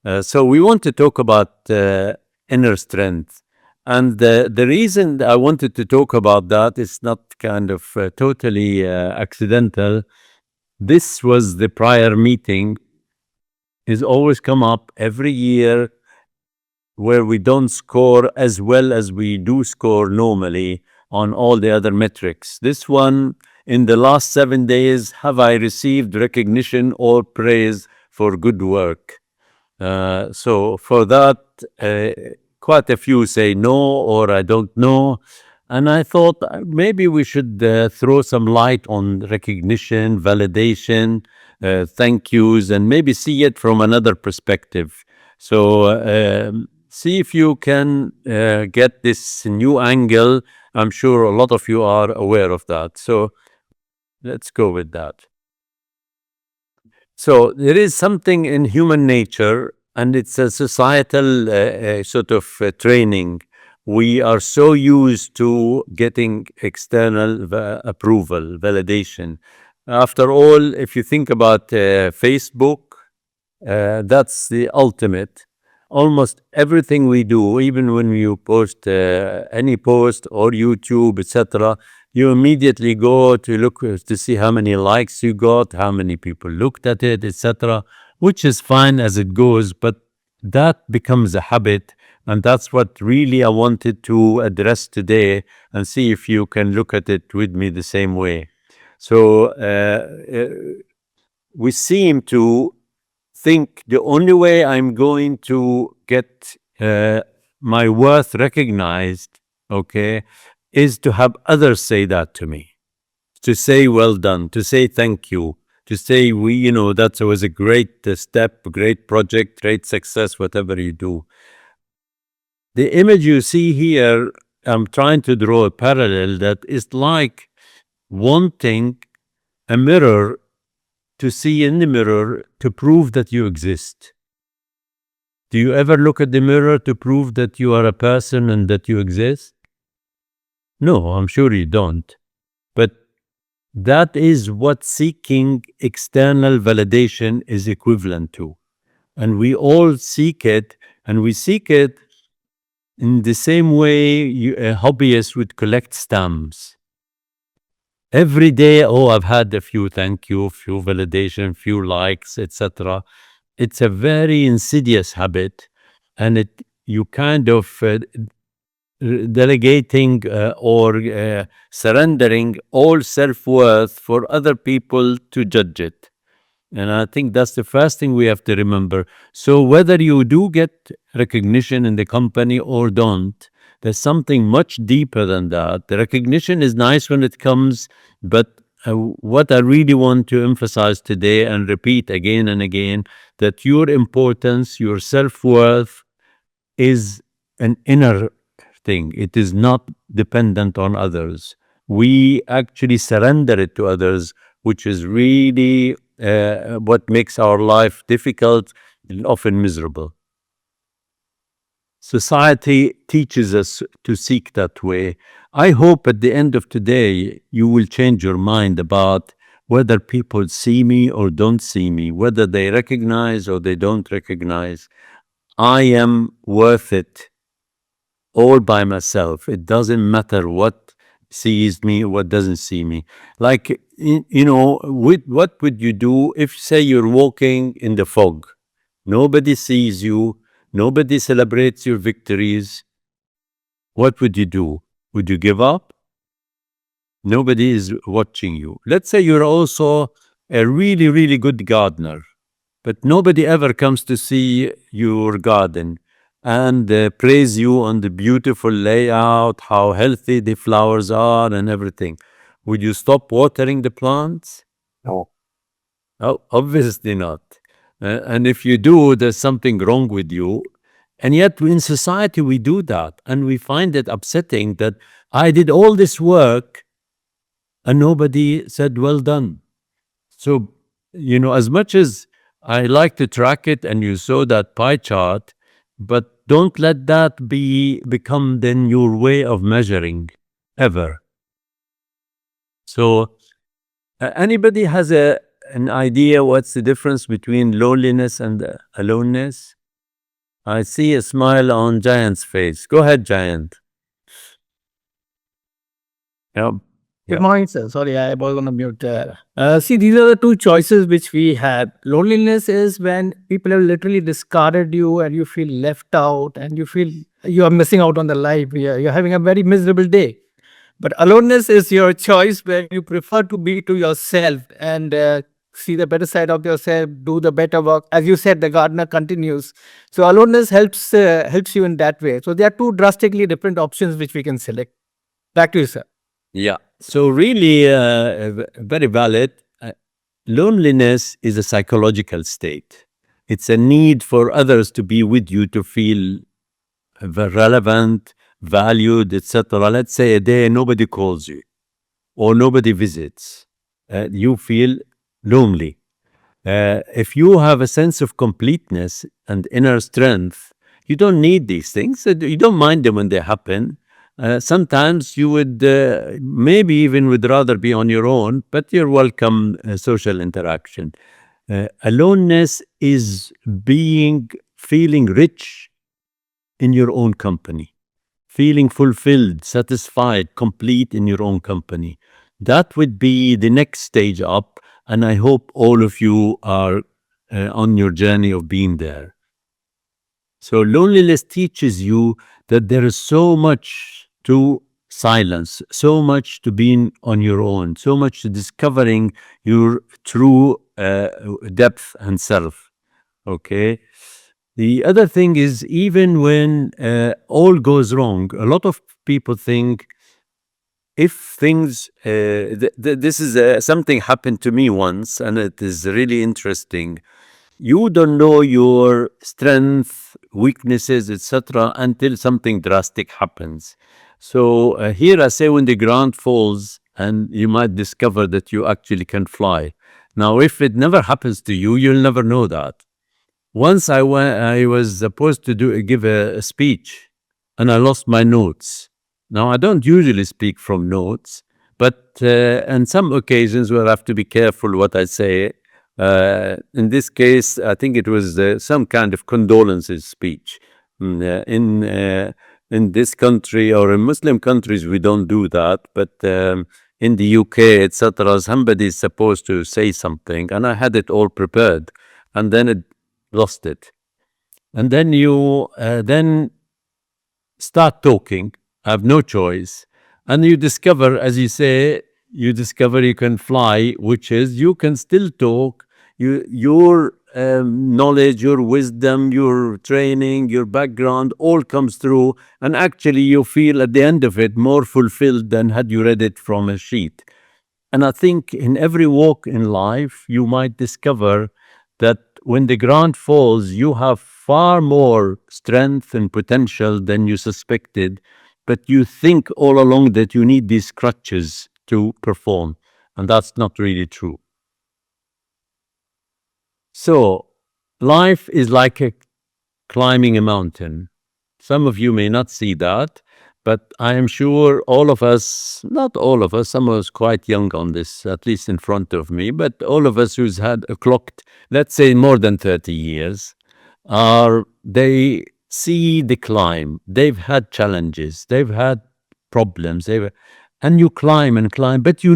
So we want to talk about inner strength. And the reason I wanted to talk about that is not kind of totally accidental. This was the prior meeting, is always come up every year where we don't score as well as we do score normally on all the other metrics. This one, in the last 7 days, have I received recognition or praise for good work? So for that, quite a few say no or I don't know. And I thought maybe we should throw some light on recognition, validation, thank yous, and maybe see it from another perspective. So see if you can get this new angle. I'm sure a lot of you are aware of that. So let's go with that. So there is something in human nature, and it's a societal sort of training. We are so used to getting external approval, validation. After all, if you think about Facebook, that's the ultimate. Almost everything we do, even when you post any post or YouTube, etc., you immediately go to look to see how many likes you got, how many people looked at it, etc., which is fine as it goes, but that becomes a habit. And that's what really I wanted to address today and see if you can look at it with me the same way. So we seem to think the only way I'm going to get my worth recognized, okay, is to have others say that to me, to say well done, to say thank you, to say that was a great step, great project, great success, whatever you do. The image you see here, I'm trying to draw a parallel that is like wanting a mirror to see in the mirror to prove that you exist. Do you ever look at the mirror to prove that you are a person and that you exist? No, I'm sure you don't. But that is what seeking external validation is equivalent to. And we all seek it, and we seek it in the same way a hobbyist would collect stamps. Every day, oh, I've had a few thank you, few validation, few likes, etc. It's a very insidious habit, and you kind of delegating or surrendering all self-worth for other people to judge it. And I think that's the first thing we have to remember. So whether you do get recognition in the company or don't, there's something much deeper than that. The recognition is nice when it comes, but what I really want to emphasize today and repeat again and again, that your importance, your self-worth is an inner thing. It is not dependent on others. We actually surrender it to others, which is really what makes our life difficult and often miserable. Society teaches us to seek that way. I hope at the end of today, you will change your mind about whether people see me or don't see me, whether they recognize or they don't recognize. I am worth it all by myself. It doesn't matter what sees me, what doesn't see me. Like, what would you do if, say, you're walking in the fog? Nobody sees you. Nobody celebrates your victories. What would you do? Would you give up? Nobody is watching you. Let's say you're also a really, really good gardener, but nobody ever comes to see your garden and praise you on the beautiful layout, how healthy the flowers are and everything. Would you stop watering the plants? No. Oh, obviously not. And if you do, there's something wrong with you. And yet in society, we do that. And we find it upsetting that I did all this work and nobody said, well done. So, as much as I like to track it and you saw that pie chart, but don't let that become then your way of measuring ever. So anybody has an idea what's the difference between loneliness and aloneness? I see a smile on Giant's face. Go ahead, Giant. Yep. Good Yep. morning, sir. Sorry, I was on a mute there. See, these are the two choices which we had. Loneliness is when people have literally discarded you and you feel left out and you feel you are missing out on the life. You're having a very miserable day. But aloneness is your choice where you prefer to be to yourself and see the better side of yourself, do the better work. As you said, the gardener continues. So aloneness helps you in that way. So there are two drastically different options which we can select. Back to you, sir. Yeah. So really, very valid. Loneliness is a psychological state. It's a need for others to be with you to feel relevant, valued, etc. Let's say a day nobody calls you or nobody visits. You feel lonely. If you have a sense of completeness and inner strength, you don't need these things. You don't mind them when they happen. Sometimes you would, maybe even would rather be on your own, but you're welcome social interaction. Aloneness is feeling rich in your own company, feeling fulfilled, satisfied, complete in your own company. That would be the next stage up. And I hope all of you are on your journey of being there. So, loneliness teaches you that there is so much to silence, so much to being on your own, so much to discovering your true depth and self. Okay. The other thing is, even when all goes wrong, a lot of people think if things, this is something happened to me once, and it is really interesting. You don't know your strength, weaknesses, etc., until something drastic happens. So here I say, when the ground falls, and you might discover that you actually can fly. Now, if it never happens to you, you'll never know that. Once I was supposed to give a speech, and I lost my notes. Now, I don't usually speak from notes, but on some occasions where I have to be careful what I say. In this case, I think it was some kind of condolences speech. In this country or in Muslim countries, we don't do that, but in the UK, etc., somebody is supposed to say something, and I had it all prepared, and then it lost it. And then you then start talking, have no choice, and you discover, as you say, you discover you can fly, which is you can still talk. Your knowledge, your wisdom, your training, your background all comes through, and actually you feel at the end of it more fulfilled than had you read it from a sheet. And I think in every walk in life, you might discover that when the ground falls, you have far more strength and potential than you suspected, but you think all along that you need these crutches to perform. And that's not really true. So, life is like climbing a mountain. Some of you may not see that, but I am sure all of us, not all of us, some of us quite young on this, at least in front of me, but all of us who's had a clocked, let's say more than 30 years, they see the climb. They've had challenges, they've had problems, and you climb and climb, but you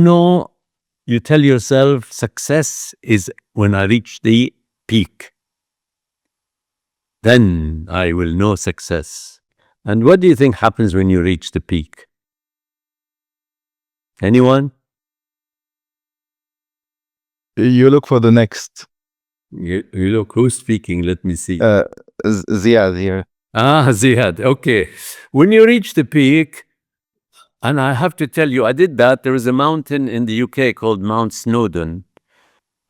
tell yourself success is when I reach the peak. Then I will know success. And what do you think happens when you reach the peak? Anyone? You look for the next. You look, who's speaking? Let me see. Ziad here. Ziad. Okay. When you reach the peak, and I have to tell you, I did that. There is a mountain in the UK called Mount Snowdon.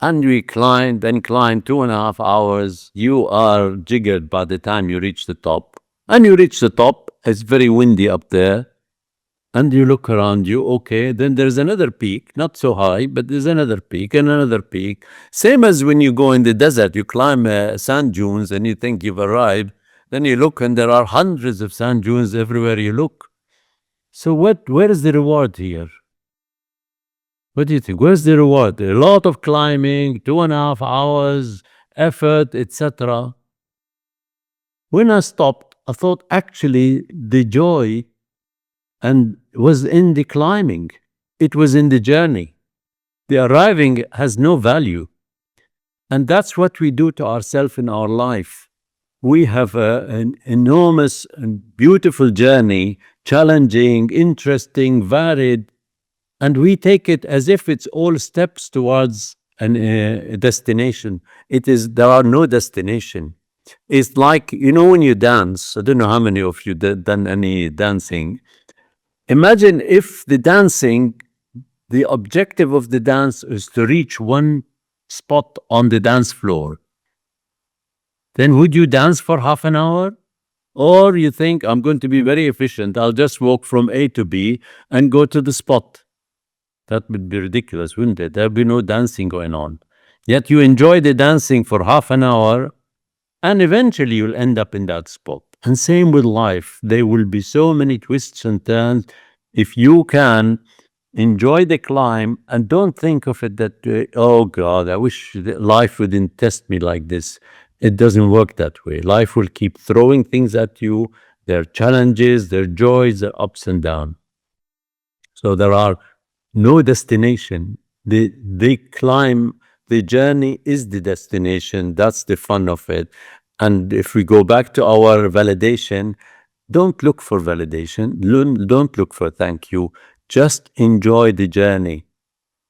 And we climbed and climbed 2.5 hours. You are jiggered by the time you reach the top. And you reach the top, it's very windy up there. And you look around you, okay, then there's another peak, not so high, but there's another peak and another peak. Same as when you go in the desert, you climb sand dunes and you think you've arrived. Then you look and there are hundreds of sand dunes everywhere you look. So where is the reward here? What do you think? Where's the reward? A lot of climbing, 2.5 hours, effort, etc. When I stopped, I thought actually the joy and was in the climbing. It was in the journey. The arriving has no value. And that's what we do to ourselves in our life. We have an enormous and beautiful journey, challenging, interesting, varied, and we take it as if it's all steps towards a destination. There are no destination. It's like, when you dance, I don't know how many of you done any dancing. Imagine if the objective of the dance is to reach one spot on the dance floor. Then would you dance for half an hour? Or you think, I'm going to be very efficient, I'll just walk from A to B and go to the spot. That would be ridiculous, wouldn't it? There'd be no dancing going on. Yet you enjoy the dancing for half an hour, and eventually you'll end up in that spot. And same with life. There will be so many twists and turns. If you can enjoy the climb and don't think of it that, oh God, I wish life wouldn't test me like this. It doesn't work that way. Life will keep throwing things at you, their challenges, their joys, their ups and downs. So there are no destination. The climb, the journey is the destination. That's the fun of it. And if we go back to our validation, don't look for validation. Don't look for thank you. Just enjoy the journey.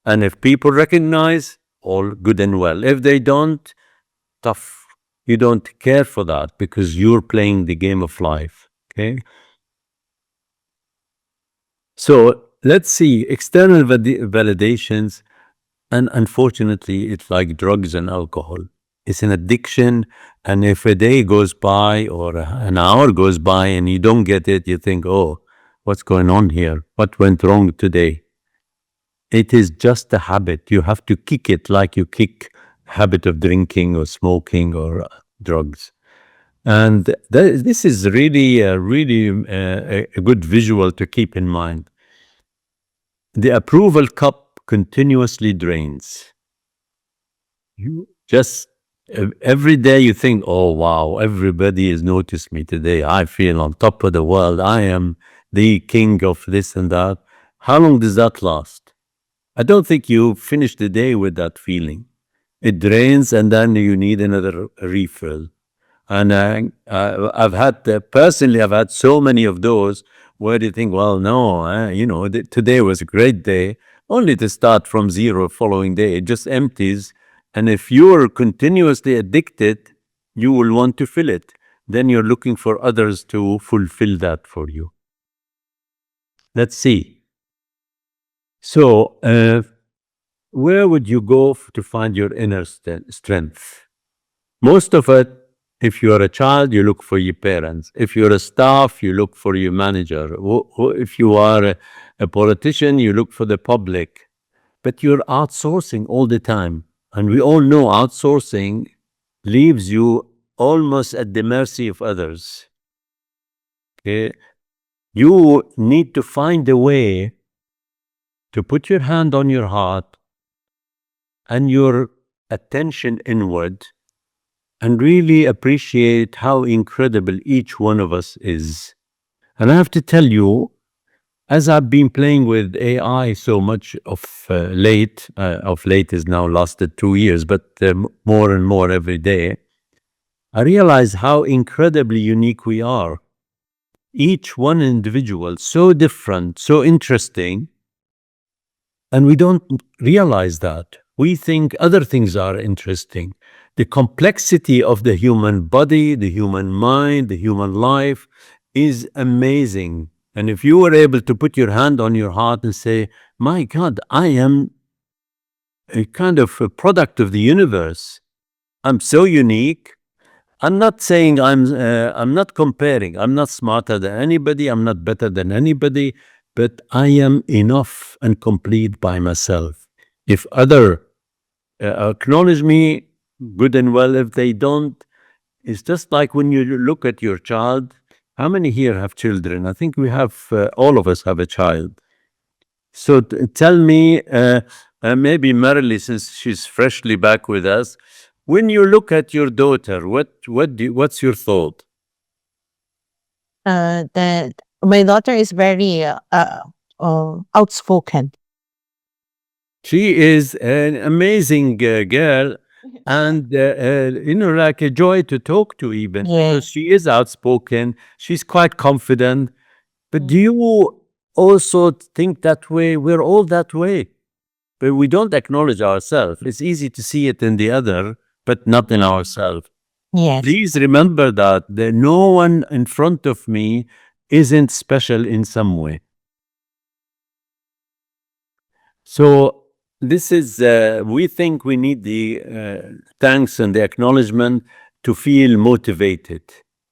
And if people recognize, all good and well. If they don't, tough. You don't care for that because you're playing the game of life. Okay. So let's see external validations. And unfortunately, it's like drugs and alcohol. It's an addiction. And if a day goes by or an hour goes by and you don't get it, you think, oh, what's going on here? What went wrong today? It is just a habit. You have to kick it like you kick habit of drinking or smoking or drugs. And this is really, a good visual to keep in mind. The approval cup continuously drains. You just every day you think, oh wow, everybody has noticed me today. I feel on top of the world. I am the king of this and that. How long does that last? I don't think you finish the day with that feeling. It drains and then you need another refill. And I've had, personally, I've had so many of those where you think, well, no, today was a great day, only to start from zero following day. It just empties. And if you're continuously addicted, you will want to fill it. Then you're looking for others to fulfill that for you. Let's see. So, where would you go to find your inner strength? Most of it, if you are a child, you look for your parents. If you're a staff, you look for your manager. If you are a politician, you look for the public. But you're outsourcing all the time. And we all know outsourcing leaves you almost at the mercy of others. Okay? You need to find a way to put your hand on your heart and your attention inward and really appreciate how incredible each one of us is. And I have to tell you, as I've been playing with AI so much of late is now lasted 2 years, but more and more every day, I realize how incredibly unique we are. Each one individual, so different, so interesting, and we don't realize that. We think other things are interesting. The complexity of the human body, the human mind, the human life is amazing. And if you were able to put your hand on your heart and say, my God, I am a kind of a product of the universe. I'm so unique. I'm not saying I'm not comparing. I'm not smarter than anybody. I'm not better than anybody, but I am enough and complete by myself. If other acknowledge me, good and well. If they don't, it's just like when you look at your child. How many here have children? I think we have, all of us have a child. So tell me, maybe Marilee, since she's freshly back with us, when you look at your daughter, what's your thought? that my daughter is very outspoken. She is an amazing girl, and like a joy to talk to, even Yeah. because she is outspoken. She's quite confident. But do Mm. you also think that way? We're all that way, but we don't acknowledge ourselves. It's easy to see it in the other, but not in ourselves. Yes. Please remember that no one in front of me isn't special in some way. So this is, we think we need the thanks and the acknowledgement to feel motivated,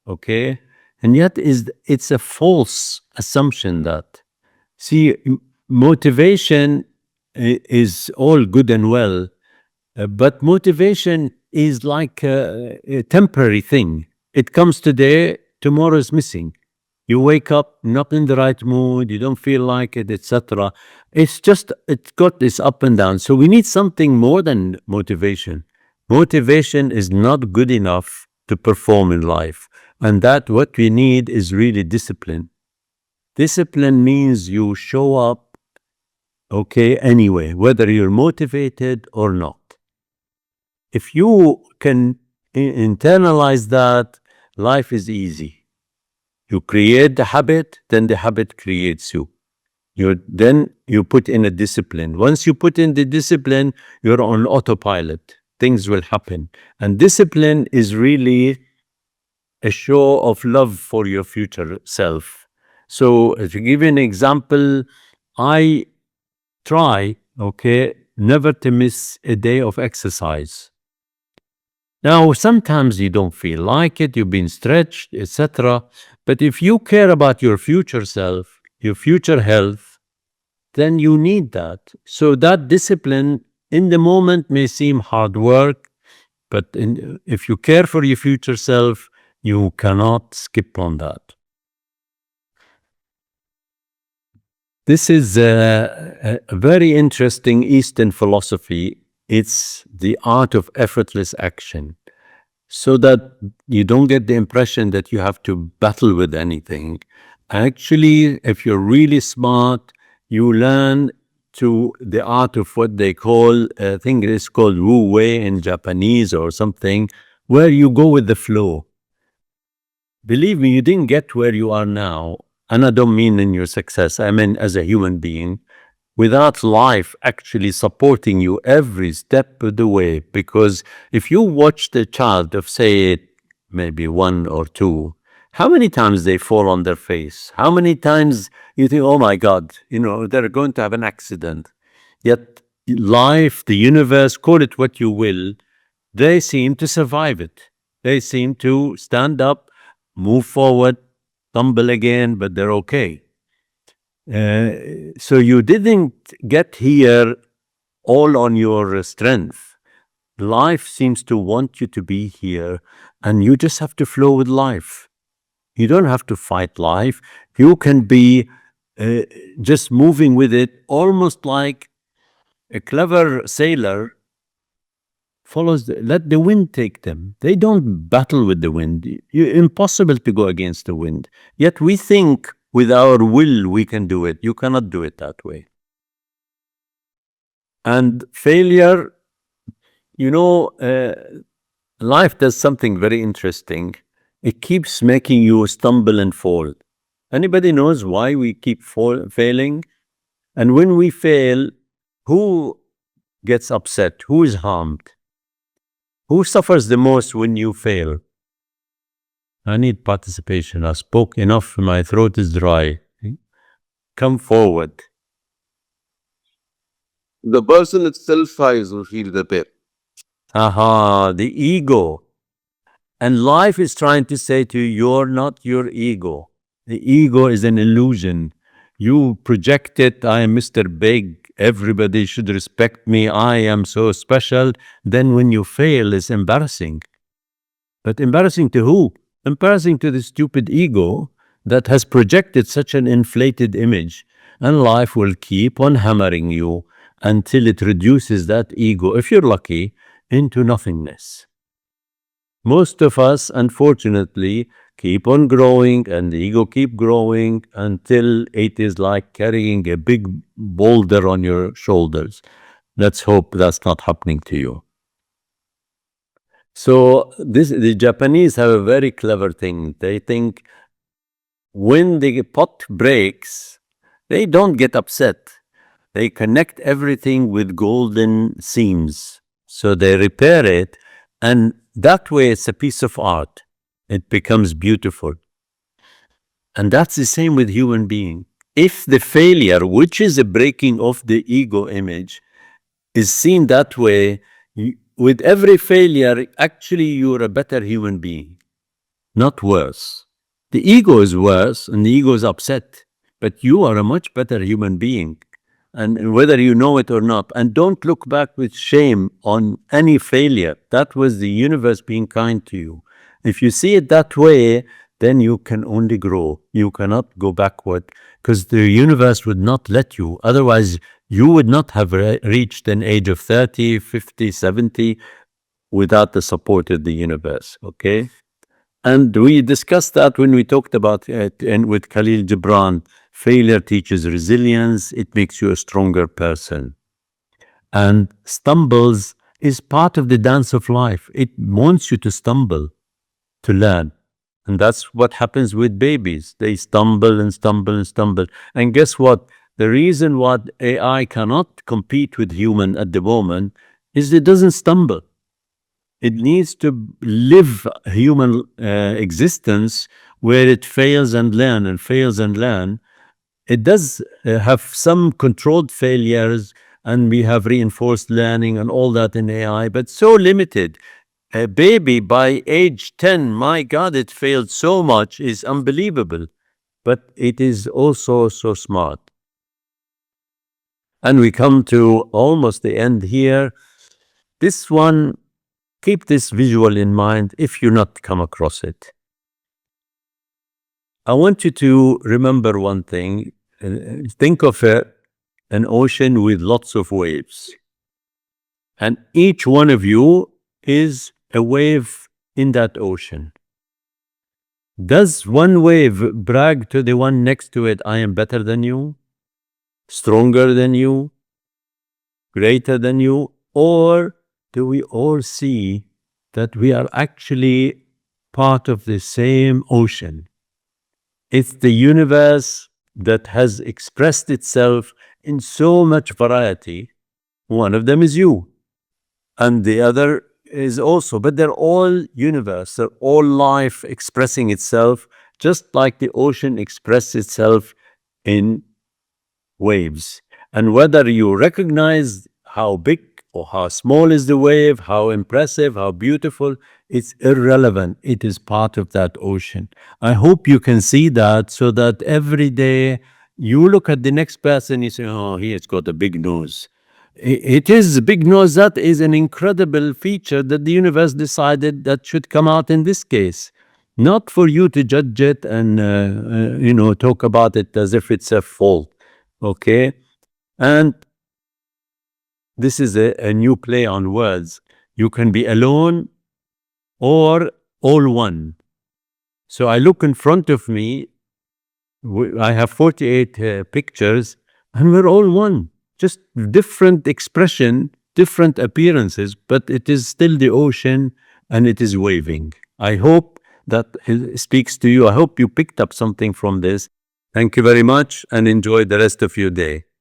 okay? And yet it's a false assumption that, see, motivation is all good and well, but motivation is like a temporary thing. It comes today, tomorrow is missing. You wake up not in the right mood, you don't feel like it, etc. It's got this up and down. So we need something more than motivation. Motivation is not good enough to perform in life. And that what we need is really discipline. Discipline means you show up, okay, anyway, whether you're motivated or not. If you can internalize that, life is easy. You create the habit, then the habit creates you. Then you put in a discipline. Once you put in the discipline, you're on autopilot. Things will happen. And discipline is really a show of love for your future self. So, to give you an example, I try, okay, never to miss a day of exercise. Now, sometimes you don't feel like it, you've been stretched, etc. But if you care about your future self, your future health, then you need that. So that discipline in the moment may seem hard work, but if you care for your future self, you cannot skip on that. This is a very interesting Eastern philosophy. It's the art of effortless action, so that you don't get the impression that you have to battle with anything. Actually, if you're really smart, you learn to the art of what they call, I think it is called Wu Wei in Japanese or something, where you go with the flow. Believe me, you didn't get where you are now, and I don't mean in your success, I mean as a human being, without life actually supporting you every step of the way. Because if you watch the child of, say, maybe 1 or 2, how many times they fall on their face? How many times you think, oh my God, they're going to have an accident? Yet life, the universe, call it what you will, they seem to survive it. They seem to stand up, move forward, tumble again, but they're okay. So you didn't get here all on your strength. Life seems to want you to be here, and you just have to flow with life. You don't have to fight life. You can be just moving with it, almost like a clever sailor follows, let the wind take them. They don't battle with the wind. Impossible to go against the wind. Yet we think with our will we can do it. You cannot do it that way. And failure, life does something very interesting. It keeps making you stumble and fall. Anybody knows why we keep failing? And when we fail, who gets upset? Who is harmed? Who suffers the most when you fail? I need participation. I spoke enough. My throat is dry. Come forward. The person itself will feel the pain. Aha, the ego. And life is trying to say to you, you're not your ego. The ego is an illusion. You project it, I am Mr. Big, everybody should respect me, I am so special. Then when you fail, it's embarrassing. But embarrassing to who? Embarrassing to the stupid ego that has projected such an inflated image. And life will keep on hammering you until it reduces that ego, if you're lucky, into nothingness. Most of us, unfortunately, keep on growing and the ego keep growing until it is like carrying a big boulder on your shoulders. Let's hope that's not happening to you. So the Japanese have a very clever thing. They think when the pot breaks, they don't get upset. They connect everything with golden seams. So they repair it, and that way it's a piece of art. It becomes beautiful. And that's the same with human being. If the failure, which is a breaking of the ego image, is seen that way, with every failure, actually you're a better human being, not worse. The ego is worse and the ego is upset, but you are a much better human being. And whether you know it or not, and don't look back with shame on any failure. That was the universe being kind to you. If you see it that way, then you can only grow. You cannot go backward because the universe would not let you. Otherwise, you would not have reached an age of 30, 50, 70 without the support of the universe, okay? And we discussed that when we talked about it and with Khalil Gibran. Failure teaches resilience. It makes you a stronger person. And stumbles is part of the dance of life. It wants you to stumble, to learn. And that's what happens with babies. They stumble and stumble and stumble. And guess what? The reason why AI cannot compete with human at the moment is it doesn't stumble. It needs to live human existence where it fails and learn and fails and learn. It does have some controlled failures, and we have reinforced learning and all that in AI, but so limited. A baby by age 10, my God, it failed so much, is unbelievable, but it is also so smart. And we come to almost the end here. This one, keep this visual in mind if you not come across it. I want you to remember one thing. Think of an ocean with lots of waves. And each one of you is a wave in that ocean. Does one wave brag to the one next to it, I am better than you, stronger than you, greater than you? Or do we all see that we are actually part of the same ocean? It's the universe that has expressed itself in so much variety. One of them is you, and the other is also, but they're all universe, they're all life expressing itself, just like the ocean expresses itself in waves. And whether you recognize how big or how small is the wave, how impressive, how beautiful, it's irrelevant. It is part of that ocean. I hope you can see that, so that every day you look at the next person, you say, oh, he has got a big nose. It is a big nose. That is an incredible feature that the universe decided that should come out in this case. Not for you to judge it and, talk about it as if it's a fault. Okay? And this is a new play on words. You can be alone or all one. So I look in front of me. I have 48 pictures, and we're all one. Just different expression, different appearances, but it is still the ocean and it is waving. I hope that it speaks to you. I hope you picked up something from this. Thank you very much and enjoy the rest of your day.